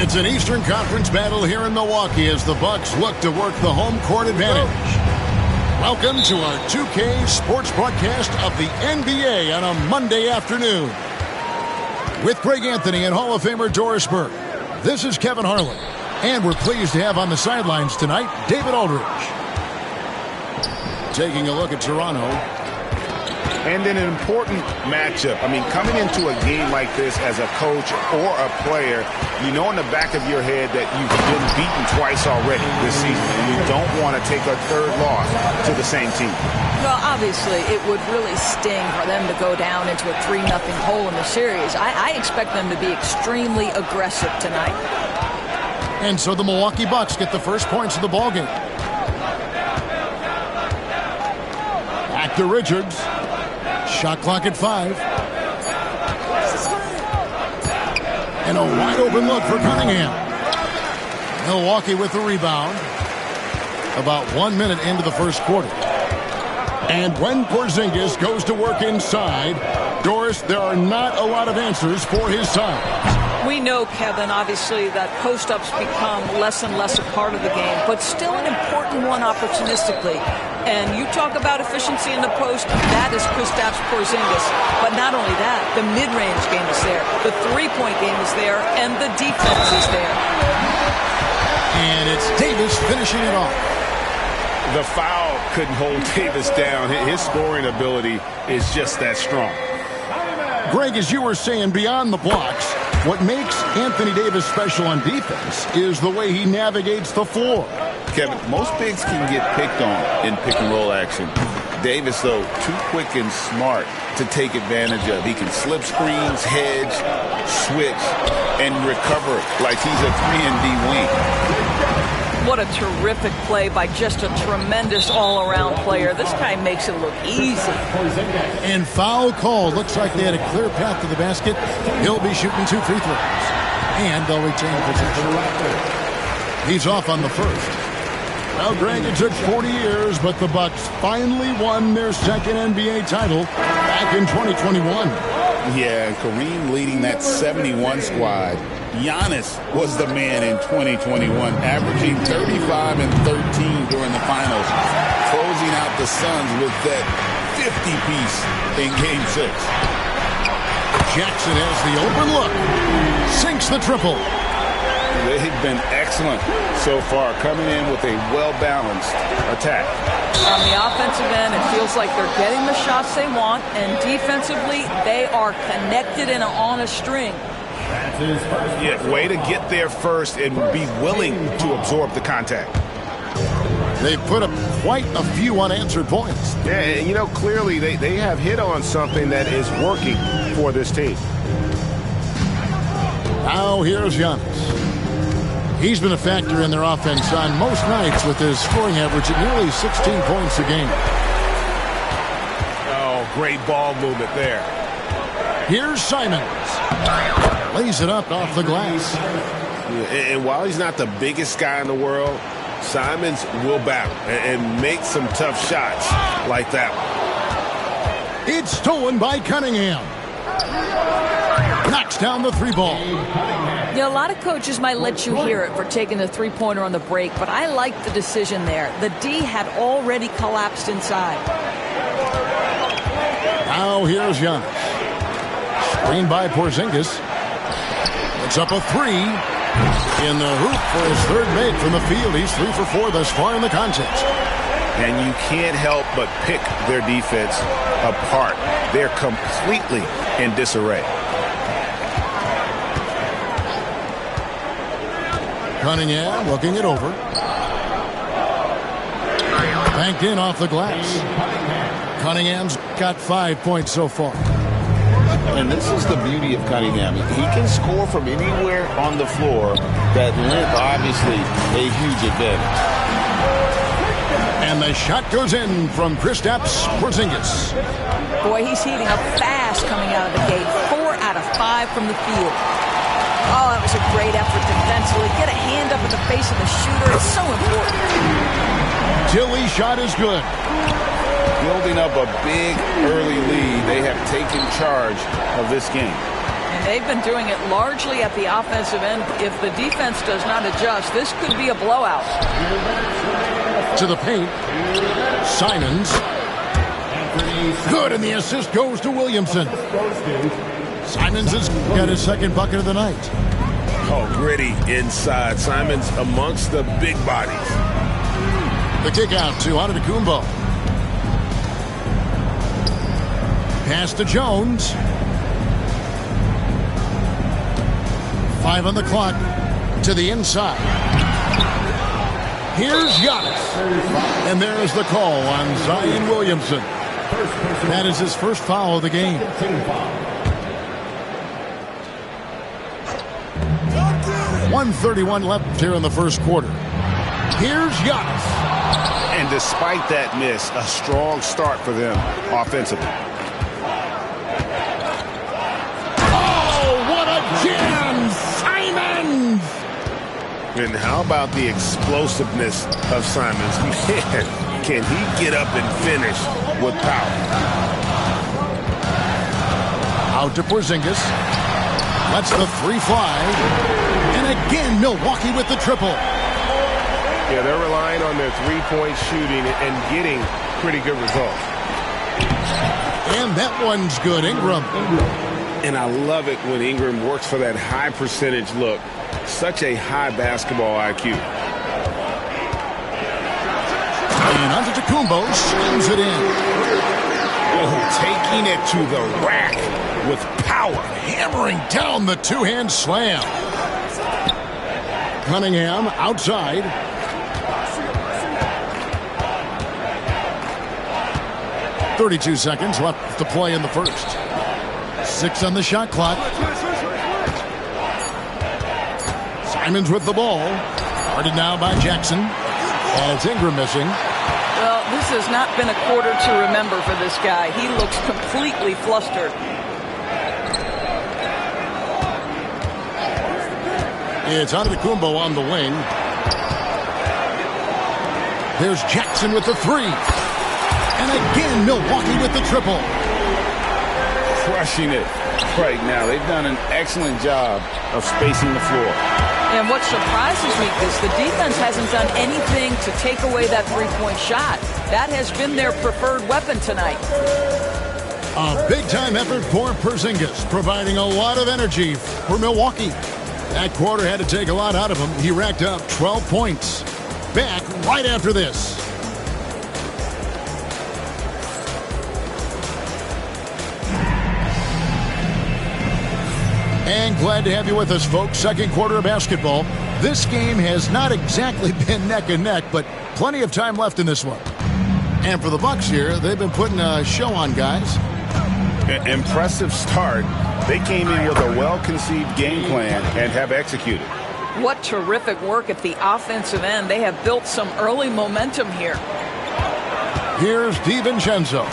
It's an Eastern Conference battle here in Milwaukee as the Bucks look to work the home court advantage. Welcome to our 2K Sports broadcast of the NBA on a Monday afternoon. With Greg Anthony and Hall of Famer Doris Burke, this is Kevin Harlan. And we're pleased to have on the sidelines tonight, David Aldridge. Taking a look at Toronto. And in an important matchup, I mean, coming into a game like this as a coach or a player, you know in the back of your head that you've been beaten twice already this season, and you don't want to take a third loss to the same team. Well, obviously, it would really sting for them to go down into a 3-0 hole in the series. I expect them to be extremely aggressive tonight. And so the Milwaukee Bucks get the first points of the ballgame. Back to Richards. Shot clock at 5. And a wide open look for Cunningham. Milwaukee with the rebound. about 1 minute into the first quarter. And when Porzingis goes to work inside, Doris, there are not a lot of answers for his side. We know, Kevin, obviously, that post-ups become less and less a part of the game, but still an important one opportunistically. And you talk about efficiency in the post, that is Kristaps Porzingis. But not only that, the mid-range game is there, the three-point game is there, and the defense is there. And it's Davis finishing it off. The foul couldn't hold Davis down. His scoring ability is just that strong. Greg, as you were saying, beyond the blocks, what makes Anthony Davis special on defense is the way he navigates the floor. Kevin, most bigs can get picked on in pick-and-roll action. Davis, though, too quick and smart to take advantage of. He can slip screens, hedge, switch, and recover like he's a 3-and-D wing. What a terrific play by just a tremendous all-around player. This guy makes it look easy. And foul call. Looks like they had a clear path to the basket. He'll be shooting 2 free throws. And they'll retain possession. He's off on the first. Well, Greg, it took 40 years, but the Bucks finally won their second NBA title back in 2021. Yeah, and Kareem leading that 71 squad. Giannis was the man in 2021, averaging 35 and 13 during the finals, closing out the Suns with that 50-piece in Game 6. Jackson has the open look. Sinks the triple. They've been excellent so far, coming in with a well-balanced attack. On the offensive end, it feels like they're getting the shots they want, and defensively, they are connected and on a string. Yeah, way to get there first and be willing to absorb the contact. They put up quite a few unanswered points. Yeah, and you know, clearly they have hit on something that is working for this team. Now here's Giannis. He's been a factor in their offense on most nights with his scoring average at nearly 16 points a game. Oh, great ball movement there. Here's Simons. Lays it up off the glass. And while he's not the biggest guy in the world, Simons will battle and make some tough shots like that one. It's stolen by Cunningham. Knocks down the three ball. Yeah, a lot of coaches might let you hear it for taking the three-pointer on the break, but I like the decision there. The D had already collapsed inside. Now here's Giannis. Screened by Porzingis. It's up a three. In the hoop for his third make from the field. He's 3 for 4 thus far in the contest. And you can't help but pick their defense apart. They're completely in disarray. Cunningham looking it over. Banked in off the glass. Cunningham's got 5 points so far. And this is the beauty of Cunningham. He can score from anywhere on the floor. That length, obviously, a huge advantage. And the shot goes in from Kristaps Porzingis. Boy, he's heating up fast coming out of the gate. 4 out of 5 from the field. Oh, that was a great effort defensively. Get a hand up in the face of the shooter. It's so important. Tilly's shot is good. Building up a big early lead, they have taken charge of this game. And they've been doing it largely at the offensive end. If the defense does not adjust, this could be a blowout. To the paint. Simons. Good, and the assist goes to Williamson. Simons has got his second bucket of the night. Oh, gritty inside. Simons amongst the big bodies. The kick out to Antetokounmpo. Pass to Jones. 5 on the clock to the inside. Here's Giannis. And there's the call on Zion Williamson. That is his first foul of the game. .131 left here in the first quarter. Here's Giannis. And despite that miss, a strong start for them offensively. And how about the explosiveness of Simons? Man, can he get up and finish with power? Out to Porzingis. Lets the three fly. And again, Milwaukee with the triple. Yeah, they're relying on their three-point shooting and getting pretty good results. And that one's good, Ingram. And I love it when Ingram works for that high percentage look. Such a high basketball IQ. And Antetokounmpo slams it in. Oh, taking it to the rack with power. Hammering down the two-hand slam. Cunningham outside. .32 seconds left to play in the first. 6 on the shot clock. Simons with the ball. Guarded now by Jackson. As Ingram missing. Well, this has not been a quarter to remember for this guy. He looks completely flustered. It's Antetokounmpo on the wing. There's Jackson with the three. And again, Milwaukee with the triple. Crushing it right now. They've done an excellent job of spacing the floor. And what surprises me is the defense hasn't done anything to take away that three-point shot. That has been their preferred weapon tonight. A big-time effort for Porzingis, providing a lot of energy for Milwaukee. That quarter had to take a lot out of him. He racked up 12 points. Back right after this. And glad to have you with us, folks. Second quarter of basketball. This game has not exactly been neck and neck, but plenty of time left in this one. And for the Bucks here, they've been putting a show on, guys. Impressive start. They came in with a well-conceived game plan and have executed. What terrific work at the offensive end. They have built some early momentum here. Here's DiVincenzo.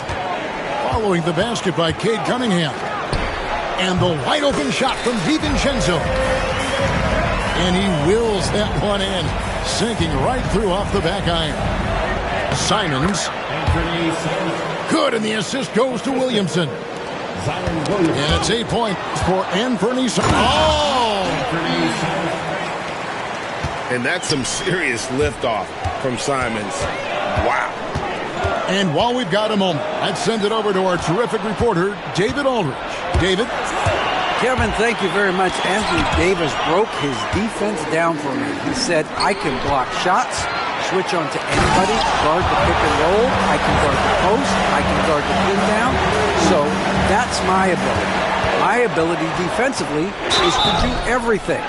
Following the basket by Cade Cunningham. And the wide open shot from DiVincenzo. And he wills that one in, sinking right through off the back iron. Simons. Good, and the assist goes to Williamson. And it's 8 points for Anthony Simons. Oh! And that's some serious liftoff from Simons. Wow. And while we've got a moment, let's send it over to our terrific reporter, David Aldridge. David? Kevin, thank you very much. Anthony Davis broke his defense down for me. He said, I can block shots, switch on to anybody, guard the pick and roll, I can guard the post, I can guard the pin down. So that's my ability. My ability defensively is to do everything.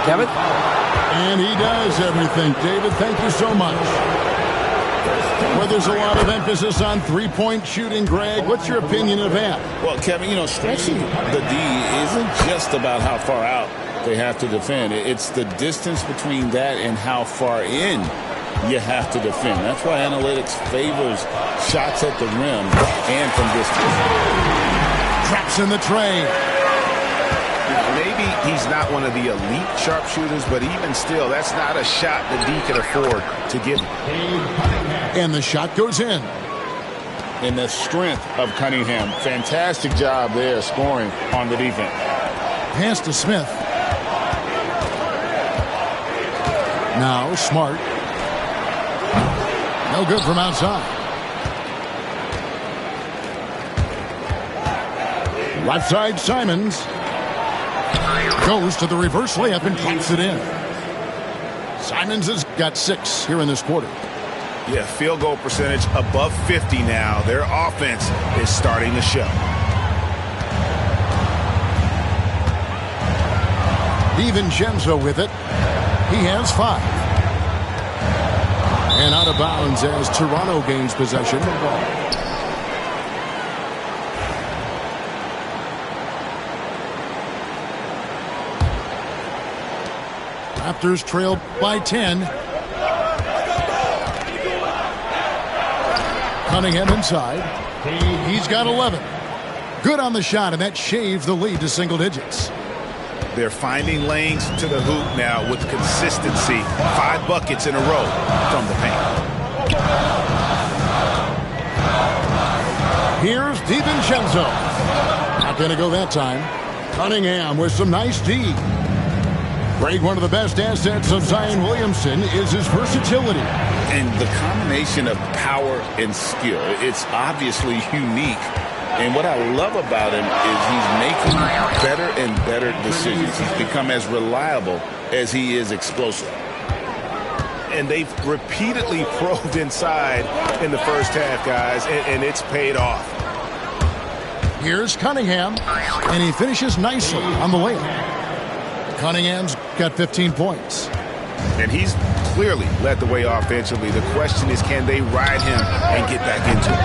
Kevin? And he does everything. David, thank you so much. Well, there's a lot of emphasis on three-point shooting, Greg. What's your opinion of that? Well, Kevin, stretching the D isn't just about how far out they have to defend. It's the distance between that and how far in you have to defend. That's why analytics favors shots at the rim and from distance. Traps in the tray. Maybe he's not one of the elite sharpshooters, but even still, that's not a shot that D can afford to give him. And the shot goes in. And the strength of Cunningham. Fantastic job there scoring on the defense. Pass to Smith. Now Smart. No good from outside. Left side Simons. Goes to the reverse layup and taps it in. Simons has got 6 here in this quarter. Yeah, field goal percentage above 50 now. Their offense is starting to show. DiVincenzo with it. He has 5. And out of bounds as Toronto gains possession. Raptors trail by 10. Cunningham inside. He's got 11. Good on the shot, and that shaves the lead to single digits. They're finding lanes to the hoop now with consistency. 5 buckets in a row from the paint. Here's DiVincenzo. Not going to go that time. Cunningham with some nice D. Greg, one of the best assets of Zion Williamson is his versatility. And the combination of power and skill, it's obviously unique. And what I love about him is he's making better and better decisions. He's become as reliable as he is explosive. And they've repeatedly probed inside in the first half, guys, and it's paid off. Here's Cunningham, and he finishes nicely on the layup. Cunningham's got 15 points. And he's clearly led the way offensively. The question is, can they ride him and get back into it?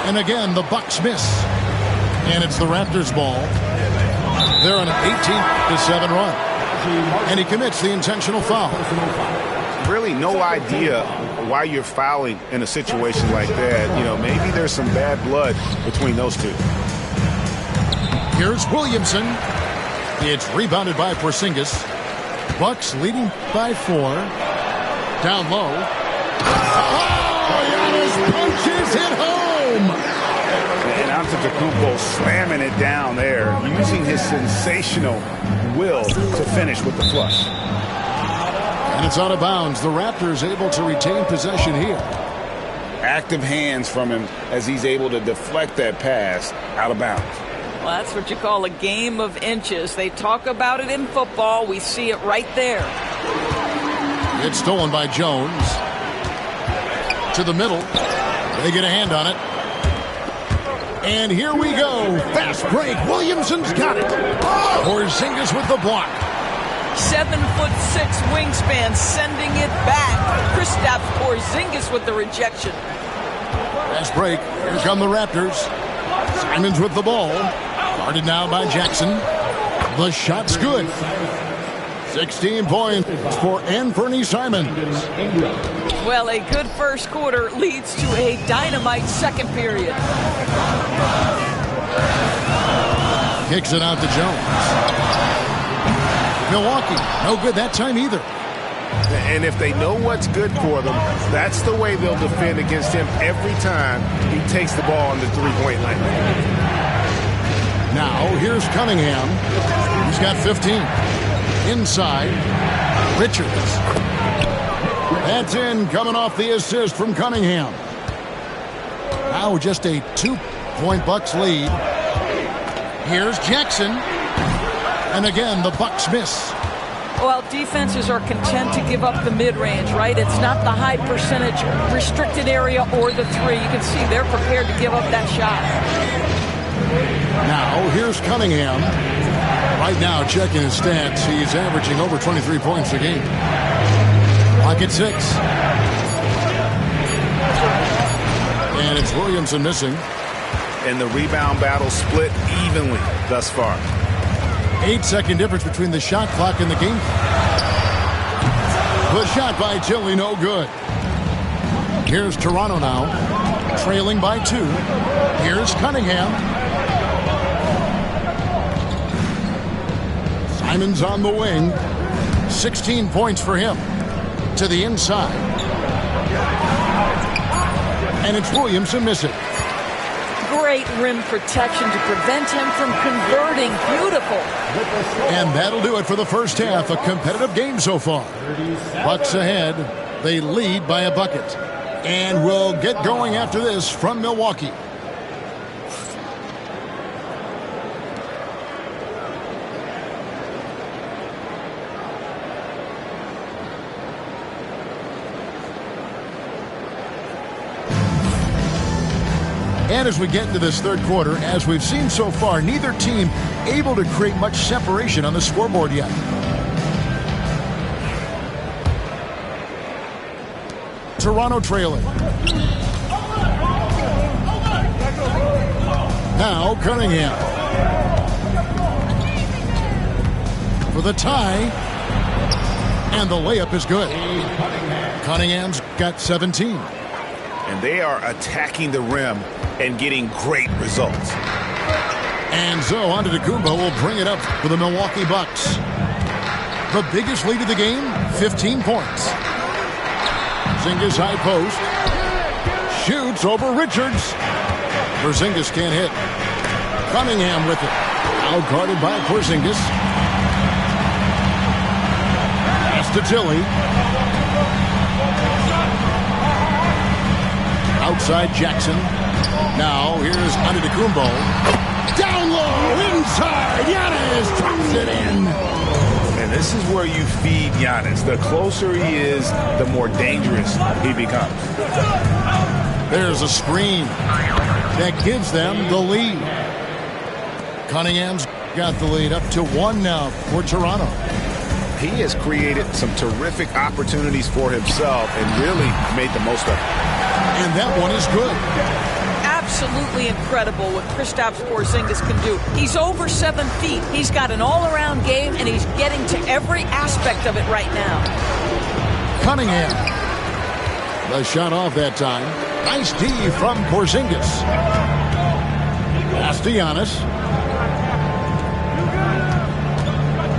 And again, the Bucks miss. And it's the Raptors' ball. They're on an 18-7 run. And he commits the intentional foul. Really no idea why you're fouling in a situation like that. You know, maybe there's some bad blood between those two. Here's Williamson. It's rebounded by Porzingis. Bucks leading by 4. Down low. Oh, Giannis punches it home. And Antetokounmpo slamming it down there, using his sensational will to finish with the flush. And it's out of bounds. The Raptors able to retain possession here. Active hands from him as he's able to deflect that pass out of bounds. Well, that's what you call a game of inches. They talk about it in football. We see it right there. It's stolen by Jones. To the middle. They get a hand on it. And here we go. Fast break. Williamson's got it. Porzingis with the block. 7'6" wingspan, sending it back. Kristaps Porzingis with the rejection. Fast break. Here come the Raptors. Simons with the ball. Guarded now by Jackson. The shot's good. 16 points for Anthony Simons. Well, a good first quarter leads to a dynamite second period. Kicks it out to Jones. Milwaukee, no good that time either. And if they know what's good for them, that's the way they'll defend against him every time he takes the ball on the three-point line. Now, here's Cunningham. He's got 15. Inside, Richards. That's in, coming off the assist from Cunningham. Now just a 2-point Bucks lead. Here's Jackson. And again, the Bucks miss. Well, defenses are content to give up the mid-range, right? It's not the high percentage restricted area or the three. You can see they're prepared to give up that shot. Now, here's Cunningham. Right now, checking his stats, he's averaging over 23 points a game. Clock at 6. And it's Williamson missing. And the rebound battle split evenly thus far. 8-second difference between the shot clock and the game. The shot by Tilly, no good. Here's Toronto now, trailing by 2. Here's Cunningham. Simons on the wing. 16 points for him. To the inside. And it's Williamson missing. Great rim protection to prevent him from converting. Beautiful. And that'll do it for the first half. A competitive game so far. Bucks ahead. They lead by a bucket. And we'll get going after this from Milwaukee. And as we get into this third quarter, as we've seen so far, neither team able to create much separation on the scoreboard yet. Toronto trailing. Now Cunningham. For the tie. And the layup is good. Cunningham's got 17. And they are attacking the rim and getting great results. And so Antetokounmpo will bring it up for the Milwaukee Bucks. The biggest lead of the game, 15 points. Porzingis high post. Shoots over Richards. Porzingis can't hit. Cunningham with it. Out guarded by Porzingis. Pass to Tilly. Outside Jackson. Now here's Antetokounmpo. Down low, inside. Giannis drops it in. And this is where you feed Giannis. The closer he is, the more dangerous he becomes. There's a screen that gives them the lead. Cunningham's got the lead up to 1 now for Toronto. He has created some terrific opportunities for himself and really made the most of it. And that one is good. Absolutely incredible what Kristaps Porzingis can do. He's over 7 feet. He's got an all-around game, and he's getting to every aspect of it right now. Cunningham. The shot off that time. Nice D from Porzingis. Pass to Giannis.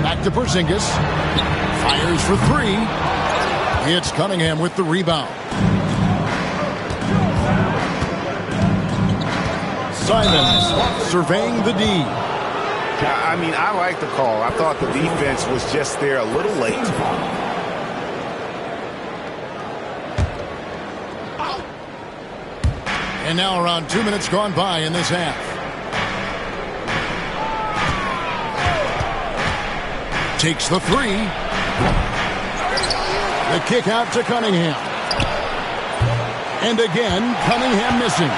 Back to Porzingis. Fires for 3. It's Cunningham with the rebound. Simons surveying the D. I mean, I like the call. I thought the defense was just there a little late. And now around 2 minutes gone by in this half. Takes the 3. The kick out to Cunningham. And again, Cunningham missing.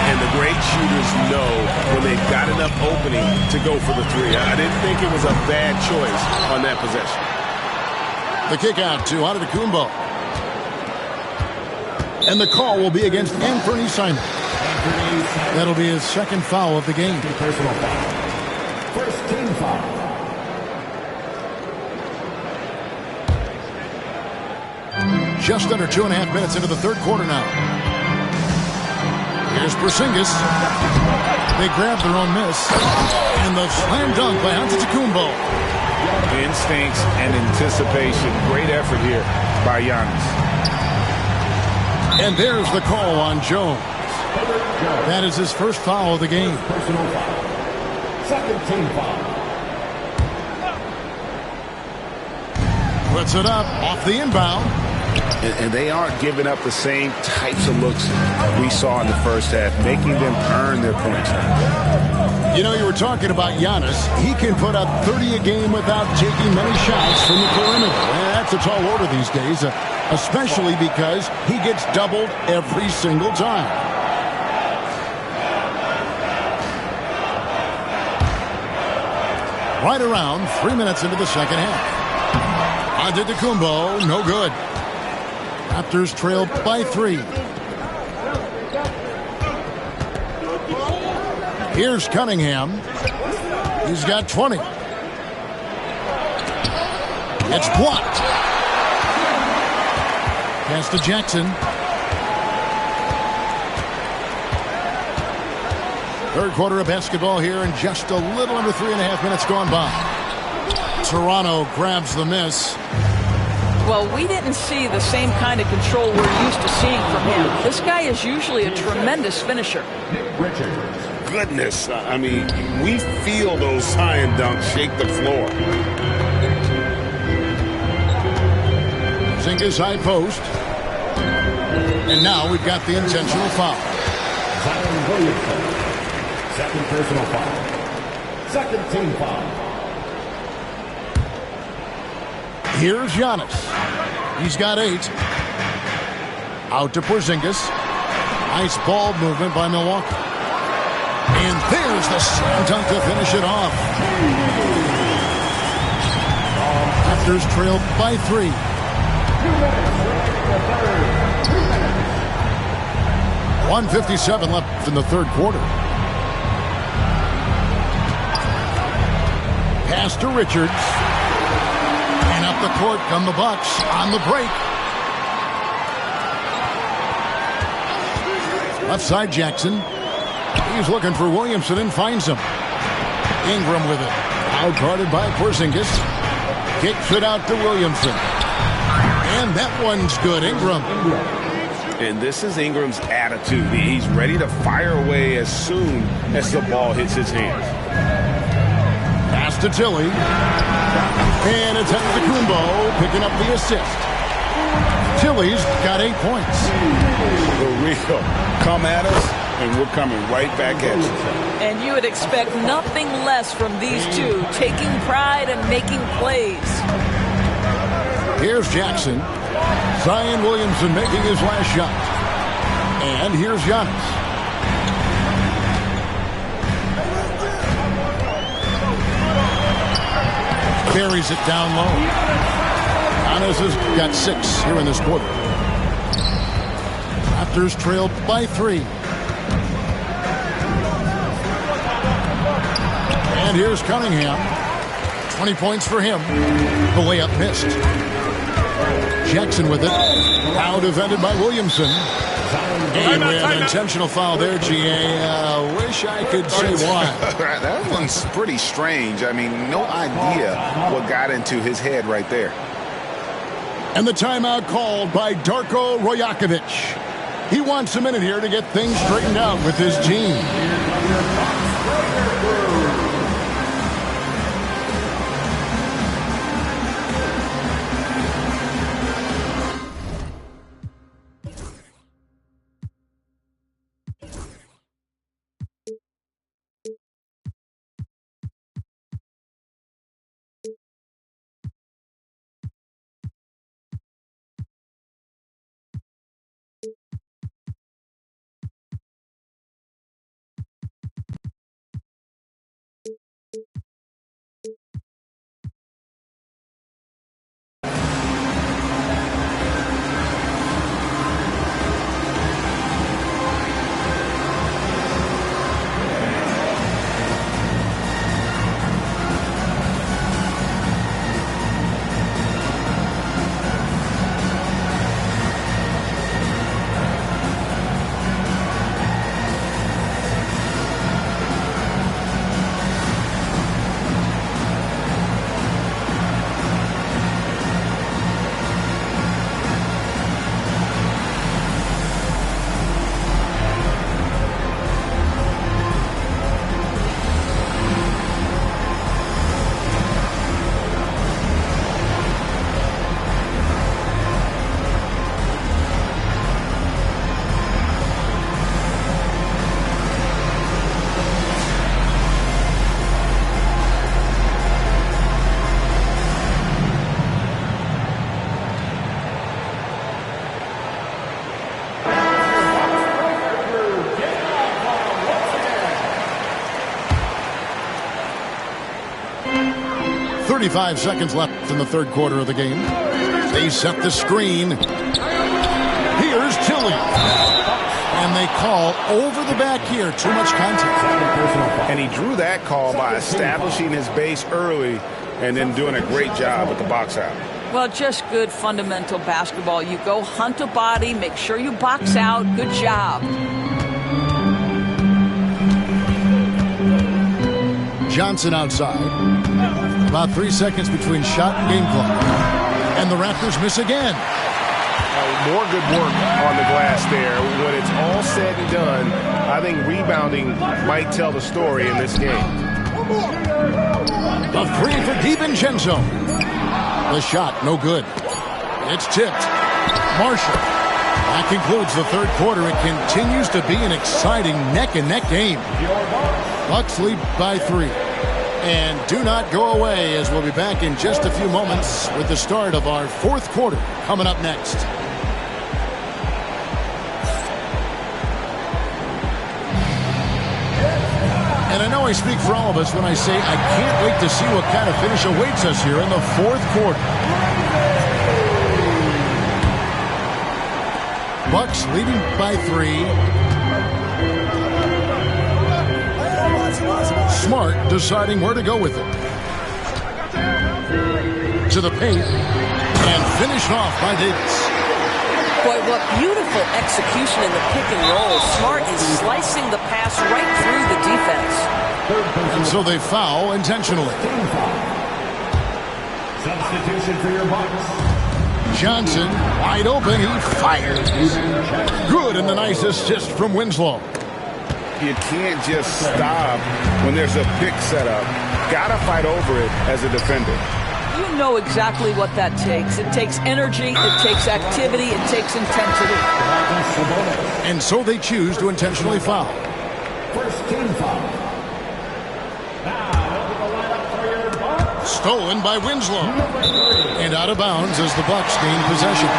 And the great shooters know when they've got enough opening to go for the 3. I didn't think it was a bad choice on that possession. The kick out to Antetokounmpo. And the call will be against Anthony Simons. That'll be his second foul of the game. Personal foul. First team foul. Just under 2.5 minutes into the third quarter now. Here's Porzingis. They grab their own miss. And the slam dunk by Antetokounmpo. Instincts and anticipation. Great effort here by Giannis. And there's the call on Jones. That is his first foul of the game. Personal foul. Second team foul. Puts it up off the inbound. And they aren't giving up the same types of looks we saw in the first half, making them earn their points. You know, you were talking about Giannis. He can put up 30 a game without taking many shots from the perimeter. That's a tall order these days, especially because he gets doubled every single time. Right around 3 minutes into the second half. Antetokounmpo, no good. Raptors trail by 3. Here's Cunningham. He's got 20. It's blocked. Pass to Jackson. Third quarter of basketball here, and just a little under 3.5 minutes gone by. Toronto grabs the miss. Well, we didn't see the same kind of control we're used to seeing from him. This guy is usually a tremendous finisher. Goodness, I mean, we feel those science dunks shake the floor. Porzingis high post. And now we've got the intentional foul. Zion Williamson. Second personal foul. Second team foul. Here's Giannis. He's got 8. Out to Porzingis. Nice ball movement by Milwaukee. And there's the slam dunk to finish it off. Raptors trail by 3. 1:57 left in the third quarter. Pass to Richards. And up the court come the Bucks on the break. Left side Jackson. He's looking for Williamson and finds him. Ingram with it. Out guarded by Porzingis. Kicks it out to Williamson. And that one's good. Ingram. And this is Ingram's attitude. He's ready to fire away as soon as the ball hits his hands. Pass to Tilly. And it's Antetokounmpo picking up the assist. Tilly's got 8 points. For real. Come at us, and we're coming right back at you. And you would expect nothing less from these two, taking pride and making plays. Here's Jackson. Zion Williamson making his last shot. And here's Giannis. Carries it down low. Giannis has got 6 here in this quarter. Raptors trail by 3. And here's Cunningham. 20 points for him. The layup missed. Jackson with it. Now defended by Williamson. And we have an intentional foul there, G.A. Wish I could say why. That one's pretty strange. I mean, no idea what got into his head right there. And the timeout called by Darko Rajakovic. He wants a minute here to get things straightened out with his team. .35 seconds left in the third quarter of the game. They set the screen. Here's Tilly. And they call over the back here. Too much contact. And he drew that call by establishing his base early and then doing a great job with the box out. Well, just good fundamental basketball. You go hunt a body, make sure you box out. Good job. Johnson outside. About 3 seconds between shot and game clock. And the Raptors miss again. More good work on the glass there. When it's all said and done, I think rebounding might tell the story in this game. A 3 for DiVincenzo. The shot, no good. It's tipped. Marshall. That concludes the third quarter. It continues to be an exciting neck-and-neck game. Bucks lead by 3. And do not go away, as we'll be back in just a few moments with the start of our fourth quarter coming up next. And I know I speak for all of us when I say I can't wait to see what kind of finish awaits us here in the fourth quarter. Bucks leading by 3. Smart deciding where to go with it. To the paint. And finished off by Davis. Boy, what beautiful execution in the pick and roll. Smart is slicing the pass right through the defense. And so they foul intentionally. Substitution for your Bucks. Johnson, wide open, he fires. Good, and the nice assist from Winslow. You can't just stop when there's a pick set up. Gotta fight over it as a defender. You know exactly what that takes. It takes energy, it takes activity, it takes intensity. And so they choose to intentionally foul. First team foul. Now, over the lineup for your Bucks. Stolen by Winslow. And out of bounds as the Bucks gain possession.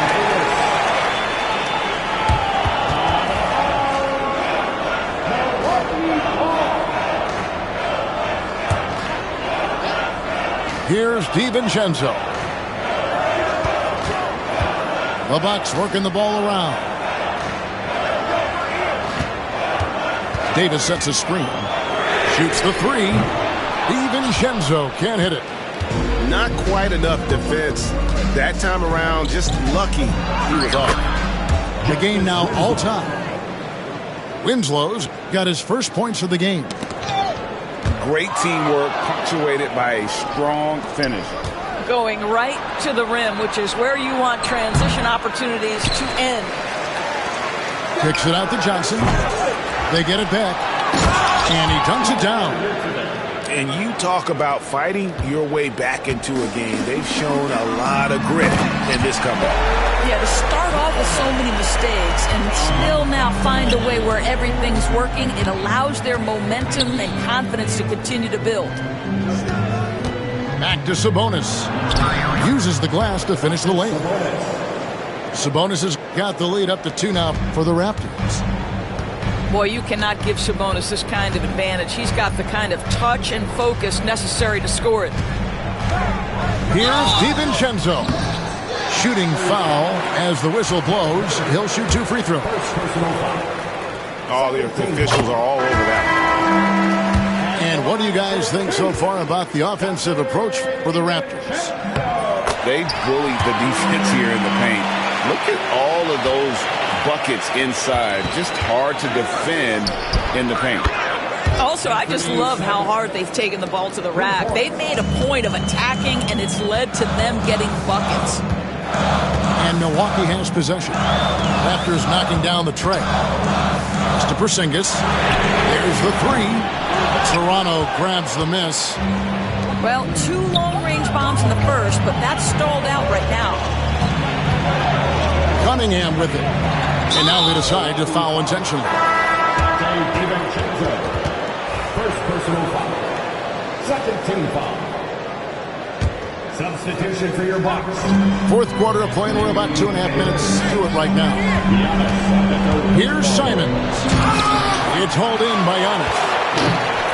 Here's DiVincenzo. The Bucks working the ball around. Davis sets a screen. Shoots the three. DiVincenzo can't hit it. Not quite enough defense. That time around, just lucky he was off. The game now all time. Winslow's got his first points of the game. Great teamwork punctuated by a strong finish. Going right to the rim, which is where you want transition opportunities to end. Kicks it out to Johnson. They get it back. And he dunks it down. And you talk about fighting your way back into a game. They've shown a lot of grit in this comeback. Yeah, to start off with so many mistakes and still now find a way where everything's working, it allows their momentum and confidence to continue to build. Back to Sabonis. Uses the glass to finish the lane. Sabonis has got the lead up to 2 now for the Raptors. Boy, you cannot give Sabonis this kind of advantage. He's got the kind of touch and focus necessary to score it. Here's DiVincenzo. Shooting foul as the whistle blows. He'll shoot 2 free throws. All the officials are all over that. And what do you guys think so far about the offensive approach for the Raptors? They bullied the defense here in the paint. Look at all of those buckets inside. Just hard to defend in the paint. Also, I just love how hard they've taken the ball to the rack. They've made a point of attacking, and it's led to them getting buckets. And Milwaukee has possession. Raptors knocking down the tray. It's to Porzingis. There's the three. Toronto grabs the miss. Well, 2 long-range bombs in the first, but that's stalled out right now. Cunningham with it. And now they decide to foul intentionally. DiVincenzo. First personal foul. Second team foul. Substitution for your Bucks. Fourth quarter of play, and we're about 2.5 minutes to it right now. Here's Simons. It's hauled in by Giannis.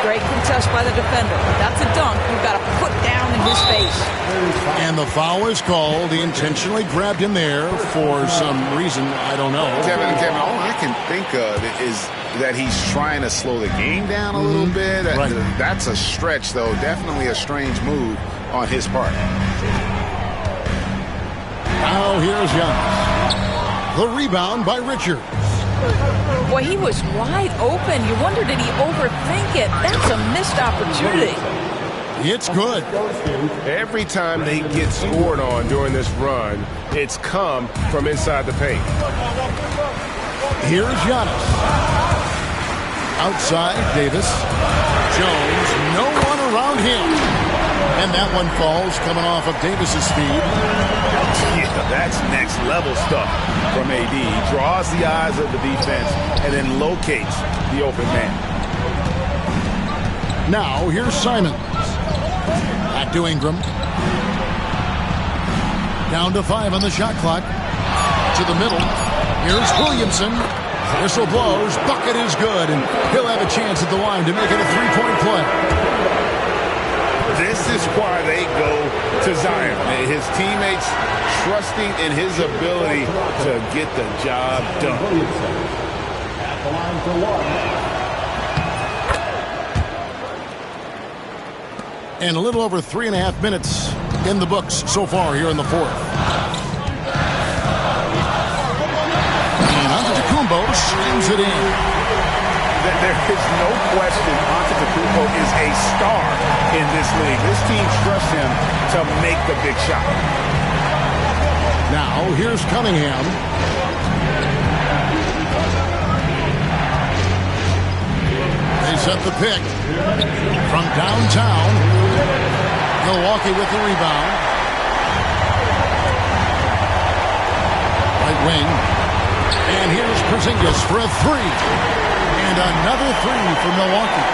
Great contest by the defender. That's a dunk you've got to put down in his face. And the foul is called. He intentionally grabbed him there for some reason. I don't know. Kevin, all I can think of is that he's trying to slow the game down a little bit. Right. That's a stretch, though. Definitely a strange move on his part. Now here's Giannis. The rebound by Richards. Boy, he was wide open. You wonder, did he overthink it? That's a missed opportunity. It's good. Every time they get scored on during this run, it's come from inside the paint. Here's Giannis. Outside, Davis. Jones, no one around him. And that one falls coming off of Davis's speed. Yeah, that's next level stuff from AD. He draws the eyes of the defense and then locates the open man. Now here's Simons. Back to Ingram. Down to 5 on the shot clock. To the middle. Here's Williamson. Whistle blows. Bucket is good. And he'll have a chance at the line to make it a 3-point play. This is why they go to Zion. His teammates trusting in his ability to get the job done. At the line for 1. And a little over 3.5 minutes in the books so far here in the fourth. slams it in. There is no question Antetokounmpo is a star in this league. This team trusts him to make the big shot. Now, here's Cunningham. They set the pick from downtown. Milwaukee with the rebound. Right wing. And here's Porzingis for a three. And another three for Milwaukee.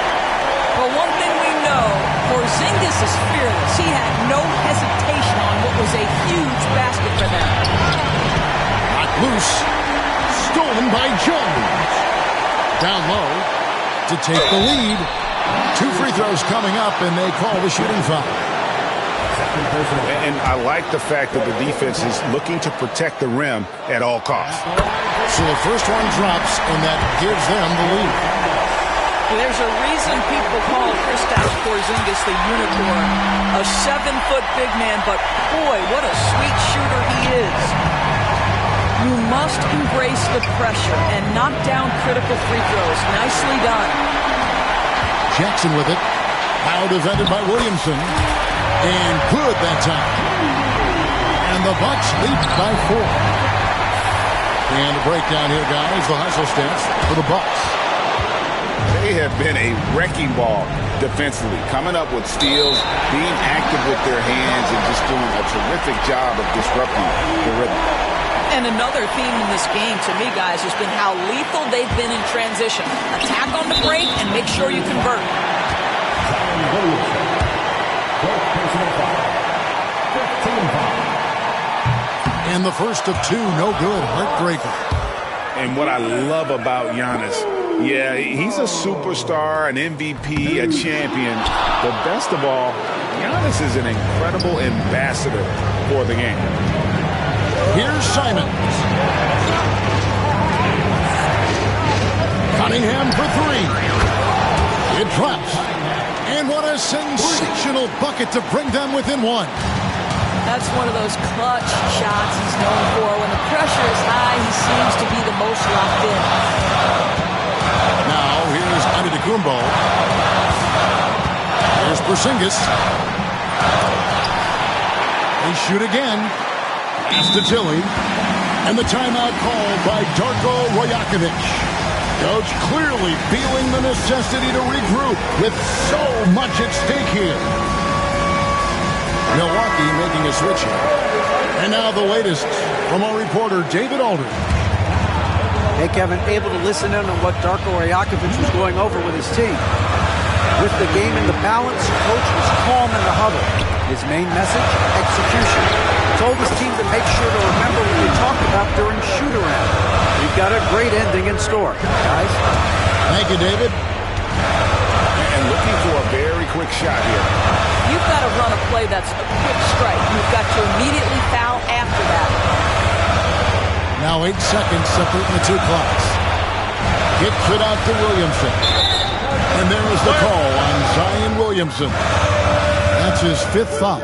Well, one thing we know, Porzingis is fearless. He had no hesitation on what was a huge basket for them. Not loose. Stolen by Jones. Down low to take the lead. 2 free throws coming up, and they call the shooting foul. And I like the fact that the defense is looking to protect the rim at all costs. So the first one drops, and that gives them the lead. There's a reason people call Kristaps Porzingis the unicorn. A 7-foot big man, but boy, what a sweet shooter he is. You must embrace the pressure and knock down critical free throws. Nicely done. Jackson with it. Now defended by Williamson. And good that time. And the Bucks lead by 4. And a breakdown here, guys. The hustle stats for the Bucks. They have been a wrecking ball defensively, coming up with steals, being active with their hands, and just doing a terrific job of disrupting the rhythm. And another theme in this game, to me, guys, has been how lethal they've been in transition. Attack on the break and make sure you convert. And the first of 2, no good. Heartbreaker. And what I love about Giannis, yeah, he's a superstar, an MVP, a champion. But best of all, Giannis is an incredible ambassador for the game. Here's Simons. Cunningham for 3. It drops. And what a sensational bucket to bring them within 1. That's one of those clutch shots he's known for. When the pressure is high, he seems to be the most locked in. Now, here's Antetokounmpo. Here's Porzingis. They shoot again. Pass to Tilly. And the timeout called by Darko Rajakovic. Coach clearly feeling the necessity to regroup with so much at stake here. Milwaukee making a switch here. And now the latest from our reporter, David Aldridge. Hey, Kevin, able to listen in on what Darko Rajakovic was going over with his team. With the game in the balance, coach was calm in the huddle. His main message, execution. Told his team to make sure to remember what they talked about during shoot-around. We've got a great ending in store, guys. Thank you, David. And looking for a very quick shot here. You've got to run a play that's a quick strike. You've got to immediately foul after that. Now 8 seconds separating the 2 clocks. Kicks it out to Williamson. And there is the call on Zion Williamson. That's his 5th foul.